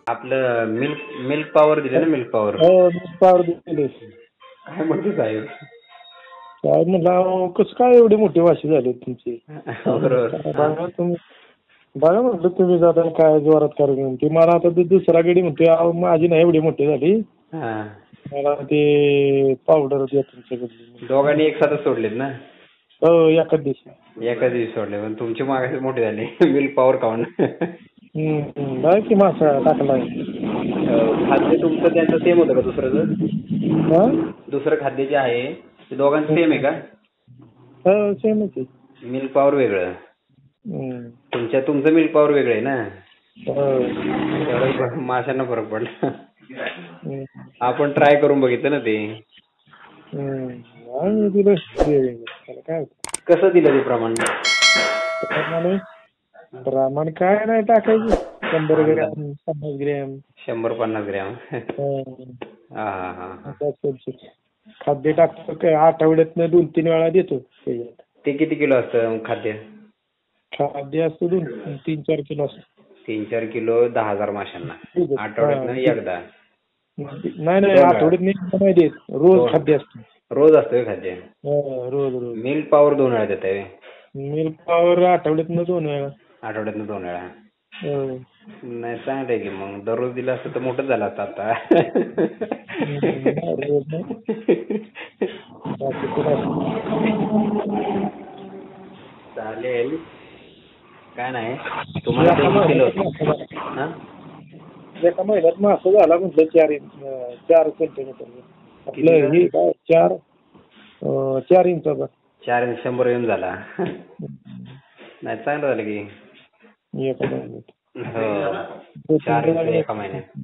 आपलं milk milk power दिले ना, मिल्क पॉवर. हो पावर दिले. काय म्हणतो साहेब? काय म्हणलं अहो, कसं काय एवढे मोठे वाशी झाले तुमचे? बरोबर. बघा तुम्ही, बघा म्हटलं तुम्ही जाताना काय जोरात करून ते मला आता दुसरा गडी म्हणते अहो माझी नाही एवढी मोठी झाली, हा. मला ते पावडर द्या तुमच्याकडली. दोघांनी एक साथच सोडलेत ना? हो एकाच दिवशी. एकाच दिवशी सोडले, पण तुमची मागाशी मोठी झाली मिल्क पॉवर खाऊन. बघा की मासा टाकलाय. खाद्य तुमचं त्यांचं सेम होतं का दुसरं? हा दुसरं खाद्य जे आहे ते दोघांचं सेम आहे का? हो सेमच आहे. मिल्क पॉवर वेगळं, तुमचं मिल्क पॉवर वेगळं आहे ना. तेवढं माशांना फरक पडला. आपण ट्राय करून बघितलं ना ते. काय कसं दिलं ते प्रमाण? प्रमाण काय नाही टाकायचं, 100 ग्रॅम 50 ग्रॅम 100-50 ग्रॅम. हा हा. खाद्य टाकतो काय आठवड्यातनं 2-3 वेळा देतो त्याच्यात. ते किती किलो असतं खाद्य? खाद्य असतं 3-4 किलो असतं. 3-4 किलो 10,000 माशांना आठवड्यातनं एकदा? नाही आठवड्यात नाही देत, रोज खाद्य असतं. रोज असतं खाद्य? रोज रोज. मिल्क पॉवर 2 वेळा देत आहे? मिल्क पॉवर आठवड्यातनं 2 वेळा. आठवड्यातनं 2 वेळा. नाही चांगलं आहे की, मग दररोज दिलं असतं तर मोठंच झालं असतं आता. चालेल, काय नाही तुम्हाला ते केलं होतं. एका महिन्यात मासा झाला म्हटलं 4 सेंटीमीटर. आपलं हे काय 4 इंचाचा. 4 इंच 100 येऊन झाला. नाही चांगलं झालं की एका महिन्यात. हो 4 इंच एका महिन्यात.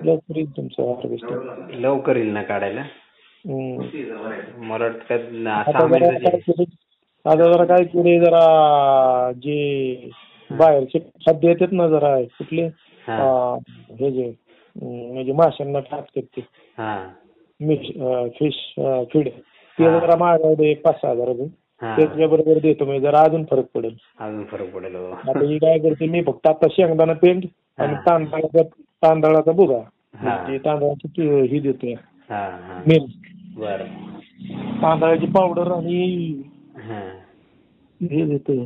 लवकर येईल तुमचं हार्वेस्टिंग. लवकर येईल ना काढायला? मला वाटतं 6 महिन्याचे. आता जरा काय केले, जरा जे बाहेरचे खाद्य येतात ना, जरा कुठले हे जे म्हणजे माशांना टाकतात ते फिश फीड, ते जरा मागवले 5-6 हजार रुपये. त्याच्याबरोबर देतो मी, जरा अजून फरक पडेल. आता ही काय करते मी, फक्त आता शेंगदाणा पेंड आणि तांदळाचा भुगा, तांदळाची ही देतोय मेन, तांदळाची पावडर आणि हे देतोय.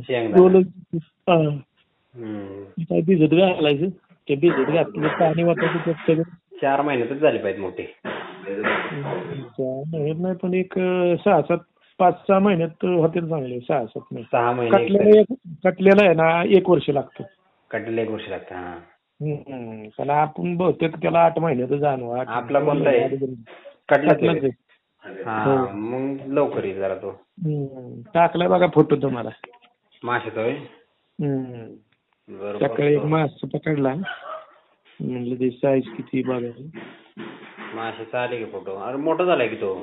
काय भिजत घालायचं, ते भिजत घातलं पाणी वाटायचं. 4 महिन्यातच झाले पाहिजे मोठे. 4 महिन्यात नाही, पण एक 6-7 5-6 महिन्यात होतील चांगले. 6-7 महिने. 6 महिने कटलेला आहे ना 1 वर्ष लागतं. कटलेला 1 वर्ष लागतं. पण आपण बहुतेक त्याला 8 महिन्यात जाणवा. आपला कोणता आहे? कटलाच आहे. मग लवकर येईल जरा तो. टाकलाय बघा फोटो तुम्हाला माशाचा. सकाळी एक मासा पकडला, म्हणलं ते साईज किती बघायला. माशाचा आले की फोटो? अरे मोठा झालाय की तो.